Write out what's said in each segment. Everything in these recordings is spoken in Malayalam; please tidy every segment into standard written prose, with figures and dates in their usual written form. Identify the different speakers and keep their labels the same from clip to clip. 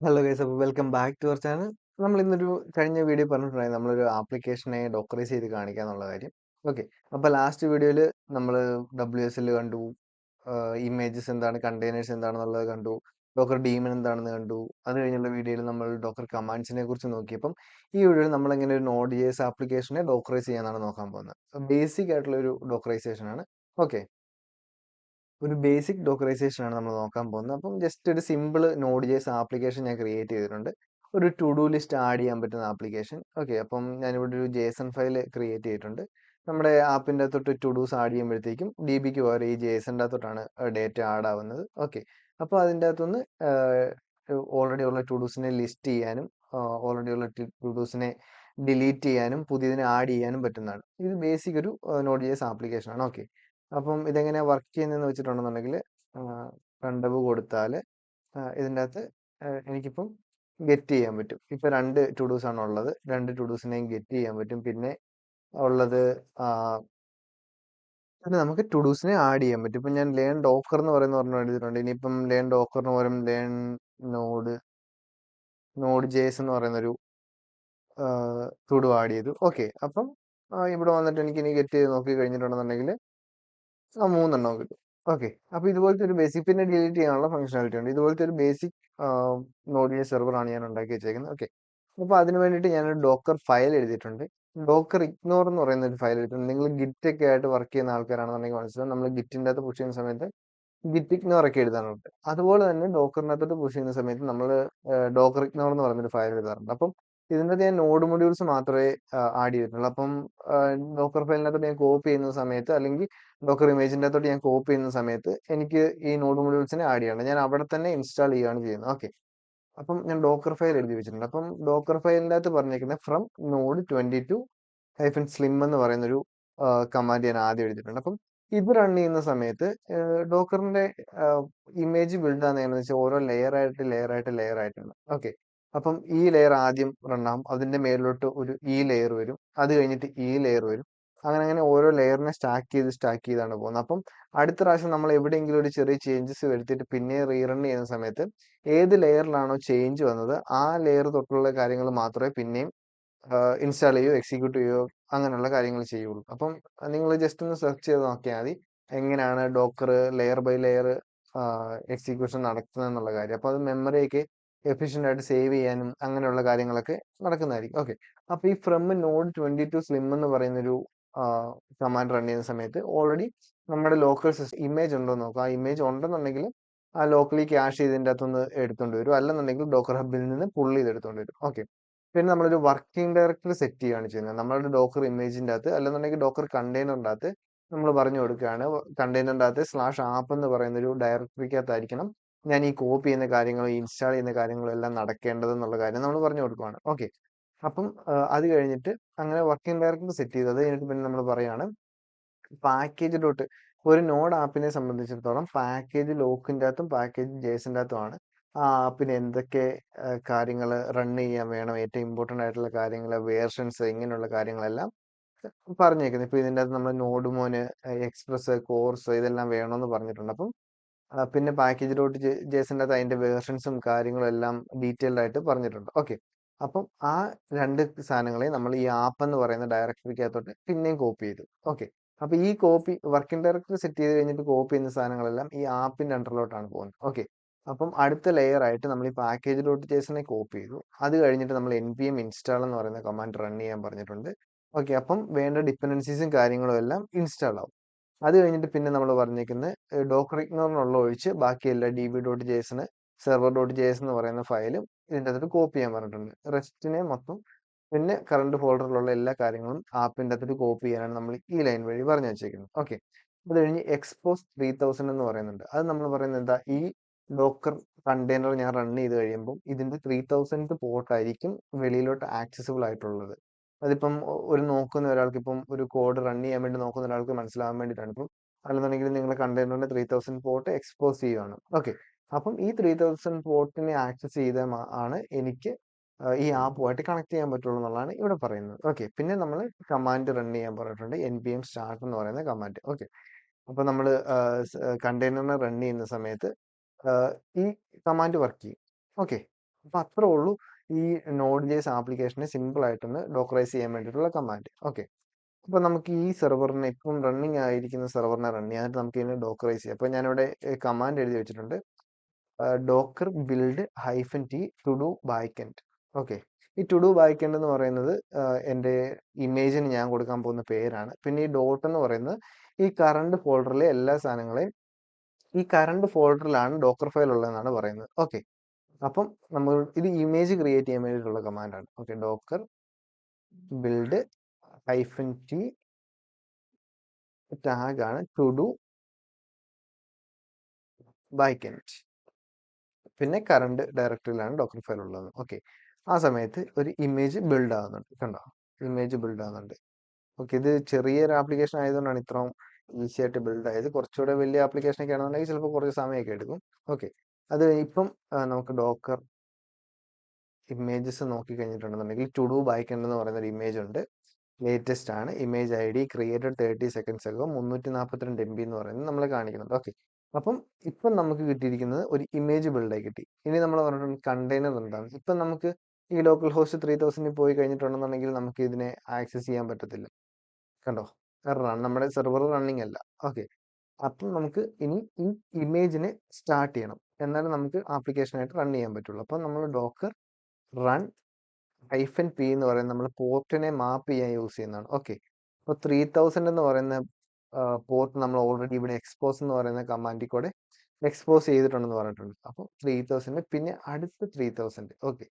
Speaker 1: ഹലോ ഗൈസ്, അപ്പോൾ welcome back to our channel. നമ്മൾ ഇന്നൊരു കഴിഞ്ഞ വീഡിയോ പറഞ്ഞിട്ടുണ്ടായി നമ്മളൊരു ആപ്ലിക്കേഷനെ ഡോക്കറൈസ് ചെയ്ത് കാണിക്കുക എന്നുള്ള കാര്യം. ഓക്കെ, അപ്പോൾ ലാസ്റ്റ് വീഡിയോയിൽ നമ്മൾ WSL കണ്ടു, ഇമേജസ് എന്താണ്, കണ്ടെയ്നേഴ്സ് എന്താണെന്നുള്ളത് കണ്ടു, ഡോക്കർ ഡീമൺ എന്താണെന്ന് കണ്ടു. അത് കഴിഞ്ഞുള്ള വീഡിയോയിൽ നമ്മൾ ഡോക്കർ കമാൻഡ്സിനെ കുറിച്ച് നോക്കിയപ്പം ഈ വീഡിയോയിൽ നമ്മൾ എങ്ങനെ ഒരു നോഡ് JS ആപ്ലിക്കേഷനെ ഡോക്കറൈസ് ചെയ്യാനാണ് നോക്കാൻ പോകുന്നത്. ബേസിക് ആയിട്ടുള്ള ഒരു ഡോക്കറൈസേഷൻ ആണ്. ഓക്കെ, ഒരു ബേസിക് ഡോക്കറൈസേഷൻ ആണ് നമ്മൾ നോക്കാൻ പോകുന്നത്. അപ്പം ജസ്റ്റ് ഒരു സിമ്പിൾ നോഡ് JS ആപ്ലിക്കേഷൻ ഞാൻ ക്രിയേറ്റ് ചെയ്തിട്ടുണ്ട്. ഒരു ടു ഡു ലിസ്റ്റ് ആഡ് ചെയ്യാൻ പറ്റുന്ന ആപ്ലിക്കേഷൻ. ഓക്കെ, അപ്പം ഞാനിവിടെ ഒരു JSON ഫയൽ ക്രിയേറ്റ് ചെയ്തിട്ടുണ്ട്. നമ്മുടെ ആപ്പിൻ്റെ അകത്തോട്ട് ടു ഡൂസ് ആഡ് ചെയ്യുമ്പോഴത്തേക്കും DBക്ക് പകരം ഈ JSOൻ്റെ അകത്തോട്ടാണ് ഡേറ്റ ആഡ് ആവുന്നത്. ഓക്കെ, അപ്പോൾ അതിൻ്റെ അകത്തുനിന്ന് ഓൾറെഡി ഉള്ള ടു ഡൂസിനെ ലിസ്റ്റ് ചെയ്യാനും ഓൾറെഡി ഉള്ള ടു ഡൂസിനെ ഡിലീറ്റ് ചെയ്യാനും പുതിയതിനെ ആഡ് ചെയ്യാനും പറ്റുന്നതാണ്. ഇത് ബേസിക് ഒരു നോഡ് JS ആപ്ലിക്കേഷൻ ആണ്. ഓക്കെ, അപ്പം ഇതെങ്ങനെയാ വർക്ക് ചെയ്യുന്നതെന്ന് വെച്ചിട്ടുണ്ടെന്നുണ്ടെങ്കിൽ റണ്ടബ് കൊടുത്താൽ ഇതിൻ്റെ അകത്ത് എനിക്കിപ്പം ഗെറ്റ് ചെയ്യാൻ പറ്റും. ഇപ്പം രണ്ട് ടു ഡൂസ് ആണ് ഉള്ളത്. രണ്ട് ടു ഡൂസിനെയും ഗെറ്റ് ചെയ്യാൻ പറ്റും. പിന്നെ ഉള്ളത് പിന്നെ നമുക്ക് ടു ഡൂസിനെ ആഡ് ചെയ്യാൻ പറ്റും. ഇപ്പം ഞാൻ ലേൺ ഡോക്കർ എന്ന് പറയുന്ന ഒരെണ്ണം എഴുതിയിട്ടുണ്ട്. ഇനിയിപ്പം ലേൺ ഡോക്കറിന് പകരം ലേൺ നോഡ് JS എന്ന് പറയുന്നൊരു ടു ഡു ആഡ് ചെയ്തു. ഓക്കെ, അപ്പം ഇവിടെ വന്നിട്ട് എനിക്ക് ഇനി ഗെറ്റ് ചെയ്ത് നോക്കി കഴിഞ്ഞിട്ടുണ്ടെന്നുണ്ടെങ്കിൽ മൂന്നെണ്ണം കിട്ടും. ഓക്കെ, അപ്പൊ ഇതുപോലത്തെ ഒരു ബേസിക് പിന്നെ ഡിലീറ്റ് ചെയ്യാനുള്ള ഫംഗ്ഷനാലിറ്റി ഉണ്ട്. ഇതുപോലത്തെ ഒരു ബേസിക് നോഡിയ സെർവർ ആണ് ഞാൻ ഉണ്ടാക്കി വെച്ചേക്കുന്നത്. ഓക്കെ, അപ്പൊ അതിന് വേണ്ടിയിട്ട് ഞാനൊരു ഡോക്കർ ഫയൽ എഴുതിയിട്ടുണ്ട്. ഡോക്കർ ഇഗ്നോർ എന്ന് പറയുന്ന ഒരു ഫയൽ എഴുതിയിട്ടുണ്ട്. നിങ്ങൾ ഗിറ്റ് ഒക്കെ ആയിട്ട് വർക്ക് ചെയ്യുന്ന ആൾക്കാരാണെന്നുണ്ടെങ്കിൽ മനസ്സിലാവും. നമ്മൾ ഗിറ്റിന്റെ അകത്ത് പുഷ് ചെയ്യുന്ന സമയത്ത് ഗിറ്റ് ഇഗ്നോർ ഒക്കെ എഴുതാറുണ്ട്. അതുപോലെ തന്നെ ഡോക്കറിനകത്തോട്ട് പുഷ് ചെയ്യുന്ന സമയത്ത് നമ്മൾ ഡോക്കർ ഇഗ്നോർ എന്ന് പറയുന്നൊരു ഫയൽ എഴുതാറുണ്ട്. അപ്പം ഇതിൻ്റെ ഞാൻ നോഡ് മൊഡ്യൂൾസ് മാത്രമേ ആഡ് ചെയ്തിട്ടുള്ളൂ. അപ്പം ഡോക്കർ ഫയലിനകത്തോട്ട് ഞാൻ കോപ്പി ചെയ്യുന്ന സമയത്ത് അല്ലെങ്കിൽ ഡോക്കർ ഇമേജിന്റെ അകത്തോട്ട് ഞാൻ കോപ്പി ചെയ്യുന്ന സമയത്ത് എനിക്ക് ഈ നോഡ് മൊഡ്യൂൾസിനെ ആഡ് ചെയ്യണം. ഞാൻ അവിടെ തന്നെ ഇൻസ്റ്റാൾ ചെയ്യുകയാണ് ചെയ്യുന്നത്. ഓക്കെ, അപ്പം ഞാൻ ഡോക്കർ ഫയൽ എഴുതി വെച്ചിട്ടുണ്ട്. അപ്പം ഡോക്കർ ഫയലിന്റെ അകത്ത് പറഞ്ഞിരിക്കുന്നത് ഫ്രം നോഡ് 22-slim എന്ന് പറയുന്നൊരു കമാൻഡ് ഞാൻ ആദ്യം എഴുതിയിട്ടുണ്ട്. അപ്പം ഇത് റൺ ചെയ്യുന്ന സമയത്ത് ഡോക്കറിന്റെ ഇമേജ് ബിൽഡ് ആകുന്നതെന്ന് വെച്ചാൽ ഓരോ ലെയർ ആയിട്ടാണ്. ഓക്കെ, അപ്പം ഈ ലെയർ ആദ്യം റൺ ആകും. അതിന്റെ മേലിലോട്ട് ഒരു ഈ ലെയർ വരും. അത് കഴിഞ്ഞിട്ട് ഈ ലെയർ വരും. അങ്ങനെ ഓരോ ലെയറിനെ സ്റ്റാക്ക് ചെയ്താണ് പോകുന്നത്. അപ്പം അടുത്ത പ്രാവശ്യം നമ്മൾ എവിടെയെങ്കിലും ഒരു ചെറിയ ചേഞ്ചസ് വരുത്തിയിട്ട് പിന്നെ റീറൺ ചെയ്യുന്ന സമയത്ത് ഏത് ലെയറിലാണോ ചേഞ്ച് വന്നത് ആ ലെയർ തൊട്ടുള്ള കാര്യങ്ങൾ മാത്രമേ പിന്നെയും ഇൻസ്റ്റാൾ ചെയ്യുകയോ എക്സിക്യൂട്ട് ചെയ്യുകയോ അങ്ങനെയുള്ള കാര്യങ്ങൾ ചെയ്യുള്ളൂ. അപ്പം നിങ്ങൾ ജസ്റ്റ് ഒന്ന് സെർച്ച് ചെയ്ത് നോക്കിയാൽ മതി എങ്ങനെയാണ് docker layer by layer execution നടത്തുന്നത് എന്നുള്ള കാര്യം. അപ്പോൾ അത് മെമ്മറിയൊക്കെ എഫിഷ്യൻ്റ് ആയിട്ട് സേവ് ചെയ്യാനും അങ്ങനെയുള്ള കാര്യങ്ങളൊക്കെ നടക്കുന്നതായിരിക്കും. ഓക്കെ, അപ്പോൾ ഈ ഫ്രം നോഡ് 22 slim എന്ന് പറയുന്നൊരു കമാൻഡ് റൺ ചെയ്യുന്ന സമയത്ത് ഓൾറെഡി നമ്മുടെ ലോക്കൽ സിസ്റ്റം ഇമേജ് ഉണ്ടോ എന്ന് നോക്കുക. ആ ഇമേജ് ഉണ്ടെന്നുണ്ടെങ്കിൽ ആ ലോക്കലി ക്യാഷ് ചെയ്തതിൻ്റെ അകത്തുനിന്ന് എടുത്തുകൊണ്ട് വരും. അല്ലെന്നുണ്ടെങ്കിൽ ഡോക്കർ ഹബിൽ നിന്ന് പുൾ ചെയ്ത് എടുത്തുകൊണ്ട് വരും. ഓക്കെ, പിന്നെ നമ്മളൊരു വർക്കിംഗ് ഡയറക്ടറി സെറ്റ് ചെയ്യുകയാണ് ചെയ്യുന്നത്. നമ്മളുടെ ഡോക്കർ ഇമേജിന്റെ അകത്ത് അല്ലെന്നുണ്ടെങ്കിൽ ഡോക്കർ കണ്ടെയ്നറിന്റെ അകത്ത് നമ്മൾ പറഞ്ഞു കൊടുക്കുകയാണ് കണ്ടെയ്നറിന്റെ അകത്ത് /app എന്ന് പറയുന്ന ഒരു ഡയറക്ടറിക്കകത്തായിരിക്കണം ഞാൻ ഈ കോപ്പി ചെയ്യുന്ന കാര്യങ്ങളും ഇൻസ്റ്റാൾ ചെയ്യുന്ന കാര്യങ്ങളും എല്ലാം നടക്കേണ്ടത് എന്നുള്ള കാര്യം നമ്മൾ പറഞ്ഞു കൊടുക്കുകയാണ്. ഓക്കെ, അപ്പം അത് കഴിഞ്ഞിട്ട് അങ്ങനെ വർക്കിംഗ് ഡയറക്ടറി സെറ്റ് ചെയ്തത് കഴിഞ്ഞിട്ട് പിന്നെ നമ്മൾ പറയാണ് പാക്കേജ് ഡോട്ട് ഒരു നോഡ് ആപ്പിനെ സംബന്ധിച്ചിടത്തോളം പാക്കേജ് ലോക്കിന്റെ അകത്തും പാക്കേജ് ജേസിന്റെ അകത്തുമാണ് ആ ആപ്പിന് എന്തൊക്കെ കാര്യങ്ങൾ റൺ ചെയ്യാൻ വേണം, ഏറ്റവും ഇമ്പോർട്ടൻ്റ് ആയിട്ടുള്ള കാര്യങ്ങൾ, വേർഷൻസ്, ഇങ്ങനെയുള്ള കാര്യങ്ങളെല്ലാം പറഞ്ഞേക്കുന്നത്. ഇപ്പൊ ഇതിൻ്റെ അകത്ത് നമ്മൾ നോഡ് മോന്, എക്സ്പ്രസ്, കോഴ്സ് ഇതെല്ലാം വേണമെന്ന് പറഞ്ഞിട്ടുണ്ട്. അപ്പം പിന്നെ പാക്കേജ് ഡോട്ട് ജേസിൻ്റെ അകത്ത് അതിന്റെ വേർഷൻസും കാര്യങ്ങളും എല്ലാം ഡീറ്റെയിൽഡ് ആയിട്ട് പറഞ്ഞിട്ടുണ്ട്. ഓക്കെ, അപ്പം ആ രണ്ട് സാധനങ്ങളെ നമ്മൾ ഈ ആപ്പ് എന്ന് പറയുന്ന ഡയറക്ടറിക്കകത്തോട്ട് പിന്നെയും കോപ്പി ചെയ്തു. ഓക്കെ, അപ്പൊ ഈ കോപ്പി വർക്കിംഗ് ഡയറക്ടറി സെറ്റ് ചെയ്ത് കഴിഞ്ഞിട്ട് കോപ്പി ചെയ്യുന്ന സാധനങ്ങളെല്ലാം ഈ ആപ്പിന്റെ അണ്ടറിലോട്ടാണ് പോകുന്നത്. ഓക്കെ, അപ്പം അടുത്ത ലെയർ ആയിട്ട് നമ്മൾ ഈ പാക്കേജ് ഡോട്ട് ജേസിനെ കോപ്പി ചെയ്തു. അത് കഴിഞ്ഞിട്ട് നമ്മൾ npm install എന്ന് പറയുന്ന കമാൻഡ് റൺ ചെയ്യാൻ പറഞ്ഞിട്ടുണ്ട്. ഓക്കെ, അപ്പം വേണ്ട ഡിപ്പെൻഡൻസീസും കാര്യങ്ങളും എല്ലാം ഇൻസ്റ്റാൾ ആവും. അത് കഴിഞ്ഞിട്ട് പിന്നെ നമ്മൾ പറഞ്ഞേക്കുന്നത് ഡോക്കർ ഇഗ്നോറിനുള്ള ഒഴിച്ച് ബാക്കി എല്ലാ db.jsന് server.js എന്ന് പറയുന്ന ഫയലും ഇതിൻ്റെ അകത്തോട്ട് കോപ്പി ചെയ്യാൻ പറഞ്ഞിട്ടുണ്ട്. റെസ്റ്റിനെ മൊത്തം പിന്നെ കറണ്ട് ഫോൾഡറിലുള്ള എല്ലാ കാര്യങ്ങളും ആപ്പിൻ്റെ അകത്തോട്ട് കോപ്പി ചെയ്യാനാണ് നമ്മൾ ഈ ലൈൻ വഴി പറഞ്ഞു വെച്ചേക്കുന്നത്. ഓക്കെ, അത് കഴിഞ്ഞ് എക്സ്പോസ് 3000 എന്ന് പറയുന്നുണ്ട്. അത് നമ്മൾ പറയുന്നത് എന്താ, ഈ ഡോക്കർ കണ്ടെയ്നർ ഞാൻ റൺ ചെയ്ത് കഴിയുമ്പോൾ ഇതിന്റെ 3000th പോർട്ട് ആയിരിക്കും വെളിയിലോട്ട് ആക്സസിബിൾ ആയിട്ടുള്ളത്. അതിപ്പം ഒരു നോക്കുന്ന ഒരാൾക്ക് ഇപ്പം ഒരു കോഡ് റൺ ചെയ്യാൻ വേണ്ടി നോക്കുന്ന ഒരാൾക്ക് മനസ്സിലാവാൻ വേണ്ടിയിട്ടാണ്. ഇപ്പം അല്ലെന്നുണ്ടെങ്കിൽ നിങ്ങളുടെ കണ്ടെയ്നറിന്റെ 3000 പോർട്ട് എക്സ്പോസ് ചെയ്യുകയാണ്. ഓക്കെ, അപ്പം ഈ 3000 പോർട്ടിനെ ആക്സസ് ചെയ്ത ആണ് എനിക്ക് ഈ ആപ്പുമായിട്ട് കണക്ട് ചെയ്യാൻ പറ്റുള്ളൂ എന്നുള്ളതാണ് ഇവിടെ പറയുന്നത്. ഓക്കെ, പിന്നെ നമ്മൾ കമാൻഡ് റൺ ചെയ്യാൻ പറഞ്ഞിട്ടുണ്ട് npm start എന്ന് പറയുന്ന കമാൻഡ്. ഓക്കെ, അപ്പൊ നമ്മൾ കണ്ടെയ്നറിനെ റൺ ചെയ്യുന്ന സമയത്ത് ഈ കമാൻഡ് വർക്ക് ചെയ്യും. ഓക്കെ, അപ്പൊ അത്രേ ഉള്ളൂ ഈ നോഡ് ജേസ് ആപ്ലിക്കേഷനെ സിമ്പിൾ ആയിട്ടൊന്ന് ഡോക്കറൈസ് ചെയ്യാൻ വേണ്ടിയിട്ടുള്ള കമാൻഡ്. ഓക്കെ, അപ്പൊ നമുക്ക് ഈ സെർവറിനെ ഇപ്പം റണ്ണിങ് ആയിരിക്കുന്ന സെർവറിനെ റൺ ചെയ്യാനായിട്ട് നമുക്ക് ഇതിനെ ഡോക്കറൈസ് ചെയ്യാം. അപ്പൊ ഞാനിവിടെ കമാൻഡ് എഴുതി വെച്ചിട്ടുണ്ട്, Docker build hyphen t to do backend. Okay, ഈ ടു ഡു ബാക്ക്എൻഡ് എന്ന് പറയുന്നത് എൻ്റെ ഇമേജിന് ഞാൻ കൊടുക്കാൻ പോകുന്ന പേരാണ്. പിന്നെ ഈ ഡോട്ട് എന്ന് പറയുന്നത് ഈ കറണ്ട് ഫോൾഡറിലെ എല്ലാ സാധനങ്ങളെയും ഈ കറണ്ട് ഫോൾഡറിലാണ് ഡോക്കർ ഫയൽ ഉള്ളതെന്നാണ് പറയുന്നത്. ഓക്കെ, അപ്പം നമ്മൾ ഇത് ഇമേജ് ക്രിയേറ്റ് ചെയ്യാൻ വേണ്ടിയിട്ടുള്ള കമാൻഡാണ്. Okay, docker build hyphen T tag ആണ് ടു ഡു ബാക്ക്എൻഡ്, പിന്നെ കറണ്ട് ഡയറക്ടറിയിലാണ് ഡോക്കർ ഫയൽ ഉള്ളത്. ഓക്കെ, ആ സമയത്ത് ഒരു ഇമേജ് ബിൽഡ് ആകുന്നുണ്ട്, കണ്ടോ? ഇമേജ് ബിൽഡ് ആകുന്നുണ്ട്. ഓക്കെ, ഇത് ചെറിയൊരു ആപ്ലിക്കേഷൻ ആയതുകൊണ്ടാണ് ഇത്രയും ഈസി ആയിട്ട് ബിൽഡ് ആയത്. കുറച്ചുകൂടെ വലിയ ആപ്ലിക്കേഷൻ ഒക്കെ ആണെന്നുണ്ടെങ്കിൽ ചിലപ്പോൾ കുറച്ച് സമയമൊക്കെ എടുക്കും. ഓക്കെ, അത് ഇപ്പം നമുക്ക് ഡോക്കർ ഇമേജസ് നോക്കി കഴിഞ്ഞിട്ടുണ്ടെന്നുണ്ടെങ്കിൽ ടു ഡു ബാക്ക്എൻഡ് എന്ന് പറയുന്ന ഒരു ഇമേജ് ഉണ്ട്. ലേറ്റസ്റ്റ് ആണ്, image I D created 30 seconds ago, 342 MB എന്ന് പറയുന്നത് നമ്മളെ കാണിക്കുന്നുണ്ട്. ഓക്കെ, അപ്പം ഇപ്പം നമുക്ക് കിട്ടിയിരിക്കുന്നത് ഒരു ഇമേജ് ബിൽഡായി കിട്ടി. ഇനി നമ്മൾ പറഞ്ഞിട്ടുണ്ട് കണ്ടെയ്നർ എന്താണ്. ഇപ്പം നമുക്ക് ഈ ലോക്കൽ ഹോസ്റ്റ് 3000 പോയി കഴിഞ്ഞിട്ടുണ്ടെന്നുണ്ടെങ്കിൽ നമുക്ക് ഇതിനെ ആക്സസ് ചെയ്യാൻ പറ്റത്തില്ല, കണ്ടോ? എററാണ്, നമ്മുടെ സെർവർ റണ്ണിങ് അല്ല. ഓക്കെ, അപ്പം നമുക്ക് ഇനി ഈ ഇമേജിനെ സ്റ്റാർട്ട് ചെയ്യണം, എന്നാലും നമുക്ക് ആപ്ലിക്കേഷനായിട്ട് റൺ ചെയ്യാൻ പറ്റുള്ളൂ. അപ്പം നമ്മൾ ഡോക്കർ റൺ ഹൈഫൻ പി എന്ന് പറയുന്നത് നമ്മൾ പോർട്ടിനെ മാപ്പ് ചെയ്യാൻ യൂസ് ചെയ്യുന്നതാണ്. ഓക്കെ, അപ്പോൾ 3000 എന്ന് പറയുന്ന പോർട്ട് നമ്മൾ ഓൾറെഡി ഇവിടെ എക്സ്പോസ് എന്ന് പറയുന്ന കമാൻഡിൽ കൂടെ എക്സ്പോസ് ചെയ്തിട്ടുണ്ടെന്ന് പറഞ്ഞിട്ടുണ്ട്. അപ്പം 3000 പിന്നെ അടുത്ത 3000. ഓക്കെ,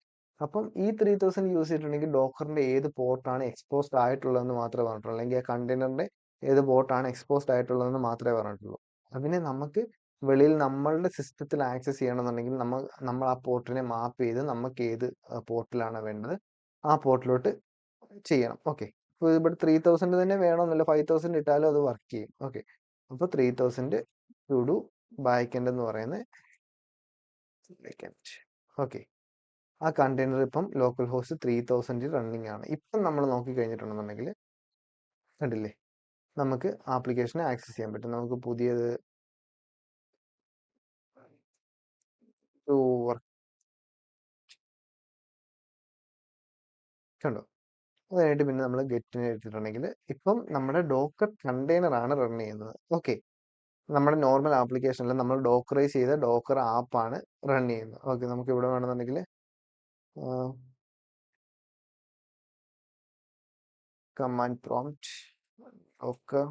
Speaker 1: അപ്പം ഈ 3000 യൂസ് ചെയ്തിട്ടുണ്ടെങ്കിൽ ഡോക്കറിന്റെ ഏത് പോർട്ടാണ് എക്സ്പോസ്ഡ് ആയിട്ടുള്ളതെന്ന് മാത്രമേ പറഞ്ഞിട്ടുള്ളൂ, അല്ലെങ്കിൽ ആ കണ്ടെയ്നറിന്റെ ഏത് പോർട്ടാണ് എക്സ്പോസ്ഡ് ആയിട്ടുള്ളതെന്ന് മാത്രമേ പറഞ്ഞിട്ടുള്ളൂ. അതിനെ നമുക്ക് വെളിയിൽ നമ്മളുടെ സിസ്റ്റത്തിൽ ആക്സസ് ചെയ്യണമെന്നുണ്ടെങ്കിൽ നമ്മൾ ആ പോർട്ടിനെ മാപ്പ് ചെയ്ത് നമുക്ക് ഏത് പോർട്ടിലാണ് വേണ്ടത് ആ പോർട്ടിലോട്ട് ചെയ്യണം. ഓക്കെ, അപ്പോൾ ഇവിടെ 3000 തന്നെ വേണമെന്നില്ല, 5000 ഇട്ടാലും അത് വർക്ക് ചെയ്യും. ഓക്കെ, അപ്പോൾ 3000 ടു ഡു ബാക്ക്എൻഡ് എന്ന് പറയുന്നത് ബാക്ക്എൻഡ്. ഓക്കെ, ആ കണ്ടെയ്നർ ഇപ്പം ലോക്കൽ ഹോസ്റ്റ് 3000 റണ്ണിങ് ആണ്. ഇപ്പം നമ്മൾ നോക്കി കഴിഞ്ഞിട്ടുണ്ടെന്നുണ്ടെങ്കിൽ കണ്ടില്ലേ, നമുക്ക് ആപ്ലിക്കേഷനെ ആക്സസ് ചെയ്യാൻ പറ്റും. നമുക്ക് പുതിയത് വർക്ക് കണ്ടോ? അതായിട്ട് പിന്നെ നമ്മൾ ഗെറ്റിനെ എടുത്തിട്ടുണ്ടെങ്കിൽ ഇപ്പം നമ്മുടെ ഡോക്കർ കണ്ടെയ്നർ ആണ് റൺ ചെയ്യുന്നത്. ഓക്കെ, നമ്മുടെ നോർമൽ ആപ്ലിക്കേഷനിൽ നമ്മൾ ഡോക്കറൈസ് ചെയ്ത ഡോക്കർ ആപ്പാണ് റൺ ചെയ്യുന്നത്. ഓക്കെ, നമുക്ക് ഇവിടെ വേണമെന്നുണ്ടെങ്കിൽ command prompt Docker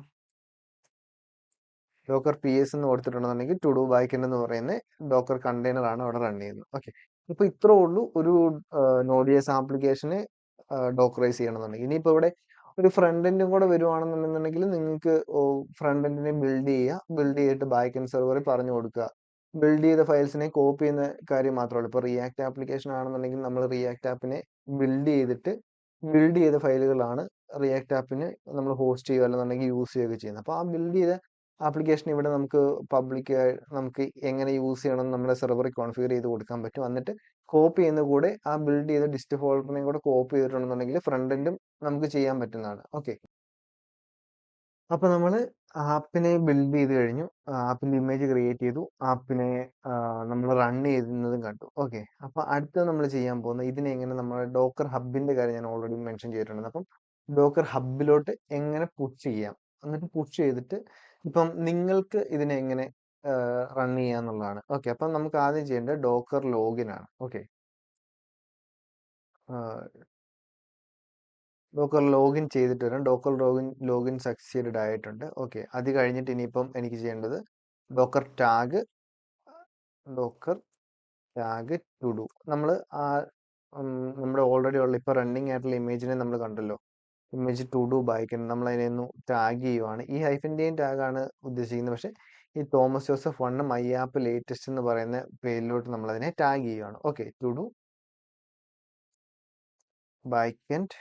Speaker 1: Docker P S എന്ന് കൊടുത്തിട്ടുണ്ടെന്നുണ്ടെങ്കിൽ ടു ഡു ബാക്ക്എൻഡ് എന്ന് പറയുന്ന ഡോക്കർ കണ്ടെയ്നർ ആണ് അവിടെ റൺ ചെയ്യുന്നത്. ഓക്കെ, ഇപ്പൊ ഇത്രേ ഉള്ളൂ ഒരു നോഡിയസ് ആപ്ലിക്കേഷന് ഡോക്കറൈസ് ചെയ്യണമെന്നുണ്ടെങ്കിൽ. ഇനിയിപ്പോ ഇവിടെ ഒരു ഫ്രണ്ട് എൻഡും കൂടെ വരുവാണെന്നുണ്ടെന്നുണ്ടെങ്കിൽ നിങ്ങൾക്ക് ഫ്രണ്ട് എൻഡിനെ ബിൽഡ് ചെയ്യുക, ബിൽഡ് ചെയ്തിട്ട് ബാക്ക് എൻഡ് സെർവറിൽ പറഞ്ഞു കൊടുക്കുക. ബിൽഡ് ചെയ്ത ഫയൽസിനെ കോപ്പി ചെയ്യുന്ന കാര്യം മാത്രമേ ഉള്ളൂ. ഇപ്പോൾ റിയാക്ട് ആപ്ലിക്കേഷൻ ആണെന്നുണ്ടെങ്കിൽ നമ്മൾ റിയാക്ട് ആപ്പിനെ ബിൽഡ് ചെയ്തിട്ട് ബിൽഡ് ചെയ്ത ഫയലുകളാണ് റിയാക്ട് ആപ്പിന് നമ്മൾ ഹോസ്റ്റ് ചെയ്യുക അല്ലെന്നുണ്ടെങ്കിൽ യൂസ് ചെയ്യുകയൊക്കെ ചെയ്യുന്നത്. അപ്പോൾ ആ ബിൽഡ് ചെയ്ത ആപ്ലിക്കേഷൻ ഇവിടെ നമുക്ക് പബ്ലിക് നമുക്ക് എങ്ങനെ യൂസ് ചെയ്യണം നമ്മുടെ സെർവറിൽ കോൺഫിഗർ ചെയ്ത് കൊടുക്കാൻ പറ്റും. എന്നിട്ട് കോപ്പി ചെയ്യുന്ന കൂടെ ആ ബിൽഡ് ചെയ്ത ഡിസ്റ്റ് ഫോൾഡറിനെയും കൂടെ കോപ്പി ചെയ്തിട്ടുണ്ടെന്നുണ്ടെങ്കിൽ ഫ്രണ്ട് എൻഡും നമുക്ക് ചെയ്യാൻ പറ്റുന്നതാണ്. ഓക്കെ, അപ്പൊ നമ്മൾ ആപ്പിനെ ബിൽഡ് ചെയ്ത് കഴിഞ്ഞു, ആപ്പിന്റെ ഇമേജ് ക്രിയേറ്റ് ചെയ്തു, ആപ്പിനെ നമ്മൾ റൺ ചെയ്യുന്നതും കണ്ടു. ഓക്കെ, അപ്പൊ അടുത്ത നമ്മൾ ചെയ്യാൻ പോകുന്നത് ഇതിനെ എങ്ങനെ നമ്മുടെ ഡോക്കർ ഹബിന്റെ കാര്യം ഞാൻ ഓൾറെഡി മെൻഷൻ ചെയ്തിട്ടുണ്ട്. അപ്പം ഡോക്കർ ഹബിലോട്ട് എങ്ങനെ പുഷ് ചെയ്യാം, എന്നിട്ട് പുഷ് ചെയ്തിട്ട് ഇപ്പം നിങ്ങൾക്ക് ഇതിനെ എങ്ങനെ റൺ ചെയ്യാന്നുള്ളതാണ്. ഓക്കെ, അപ്പം നമുക്ക് ആദ്യം ചെയ്യേണ്ടത് ഡോക്കർ ലോഗിൻ ആണ്. ഓക്കെ, ഡോക്കർ ലോഗിൻ ചെയ്തിട്ട് വരാം. ഡോക്കർ ലോഗിൻ സക്സീഡഡ് ആയിട്ടുണ്ട്. ഓക്കെ, അത് കഴിഞ്ഞിട്ട് ഇനിയിപ്പം എനിക്ക് ചെയ്യേണ്ടത് ഡോക്കർ ടാഗ് ടു ഡു. നമ്മൾ ആ നമ്മുടെ ഓൾറെഡി ഉള്ള ഇപ്പൊ റണ്ണിങ് ആയിട്ടുള്ള ഇമേജിനെ നമ്മൾ കണ്ടല്ലോ, ഇമേജ് ടു ഡു ബാക്ക്എൻഡ് നമ്മൾ അതിനെ ടാഗ് ചെയ്യുവാണ്. ഈ ഹൈഫിന്റെയും ടാഗാണ് ഉദ്ദേശിക്കുന്നത്, പക്ഷെ ഈ Thomas Joseph 1 my app latest എന്ന് പറയുന്ന പേരിലോട്ട് നമ്മൾ അതിനെ ടാഗ് ചെയ്യുവാണ്. Okay, to do backend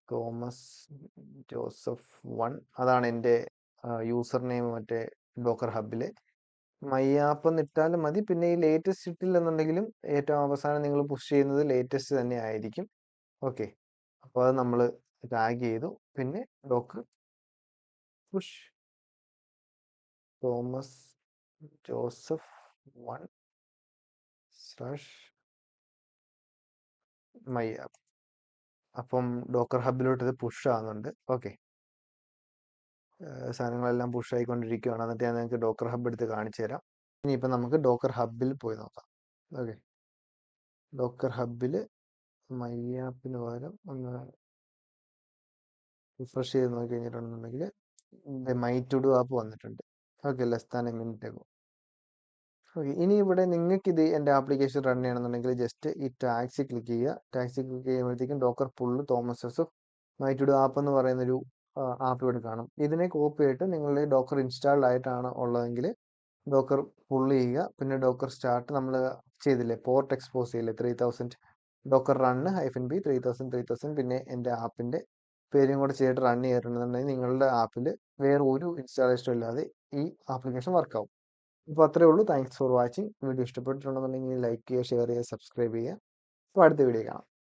Speaker 1: Thomas Joseph 1 അതാണ് എൻ്റെ യൂസർ നെയിം മറ്റേ ഡോക്കർ ഹബില്. മൈ ആപ്പ് എന്ന് ഇട്ടാലും മതി. പിന്നെ ഈ ലേറ്റസ്റ്റ് ഇട്ടില്ലെന്നുണ്ടെങ്കിലും ഏറ്റവും അവസാനം നിങ്ങൾ പുഷ് ചെയ്യുന്നത് ലേറ്റസ്റ്റ് തന്നെ ആയിരിക്കും. ഓക്കെ, അപ്പോൾ അത് നമ്മൾ ടാഗ് ചെയ്തു. പിന്നെ Docker push Thomas Joseph 1 /my app. അപ്പം ഡോക്കർ ഹബിലോട്ട് ഇത് പുഷ് ആകുന്നുണ്ട്. ഓക്കെ, സാധനങ്ങളെല്ലാം പുഷ് ആയിക്കൊണ്ടിരിക്കുകയാണ്. എന്നിട്ട് ഞാൻ നിങ്ങൾക്ക് ഡോക്കർ ഹബ് എടുത്ത് കാണിച്ചു തരാം. ഇനിയിപ്പം നമുക്ക് ഡോക്കർ ഹബിൽ പോയി നോക്കാം. ഓക്കെ, ഡോക്കർ ഹബിൽ മൈ ആപ്പിന് പകരം ഒന്ന് റിഫ്രഷ് ചെയ്ത് നോക്കി കഴിഞ്ഞിട്ടുണ്ടെങ്കിൽ മൈ ടു ഡു ആപ്പ് വന്നിട്ടുണ്ട്. Okay, less than a minute ആകും. ഓക്കെ, ഇനി ഇവിടെ നിങ്ങൾക്ക് ഇത് എൻ്റെ ആപ്ലിക്കേഷൻ റൺ ചെയ്യണമെന്നുണ്ടെങ്കിൽ ജസ്റ്റ് ഈ ടാക്സി ക്ലിക്ക് ചെയ്യുക. ടാക്സി ക്ലിക്ക് ചെയ്യുമ്പോഴത്തേക്കും docker pull Thomas Joseph my to do app എന്ന് പറയുന്നൊരു ആപ്പ് ഇവിടെ കാണും. ഇതിനെ കോപ്പി ആയിട്ട് നിങ്ങളുടെ ഡോക്കർ ഇൻസ്റ്റാൾഡ് ആയിട്ടാണ് ഉള്ളതെങ്കിൽ ഡോക്കർ പുള്ള് ചെയ്യുക. പിന്നെ ഡോക്കർ സ്റ്റാർട്ട് നമ്മൾ ചെയ്തില്ലേ, പോർട്ട് എക്സ്പോസ് ചെയ്യില്ലേ, 3000 ഡോക്കർ റണ്ണ് -b 3000 പിന്നെ എൻ്റെ ആപ്പിൻ്റെ പേരും കൂടെ ചെയ്തിട്ട് റൺ ചെയ്തിട്ടുണ്ടെന്നുണ്ടെങ്കിൽ നിങ്ങളുടെ ആപ്പിൽ വേറെ ഒരു ഇൻസ്റ്റാളേഷനും ഇല്ലാതെ ഈ ആപ്ലിക്കേഷൻ വർക്കാവും. അപ്പോൾ അത്രേ ഉള്ളൂ. Thanks for watching. വീഡിയോ ഇഷ്ടപ്പെട്ടിട്ടുണ്ടെന്നുണ്ടെങ്കിൽ ലൈക്ക് ചെയ്യുക, ഷെയർ ചെയ്യുക, സബ്സ്ക്രൈബ് ചെയ്യുക. അപ്പോൾ അടുത്ത വീഡിയോ കാണാം.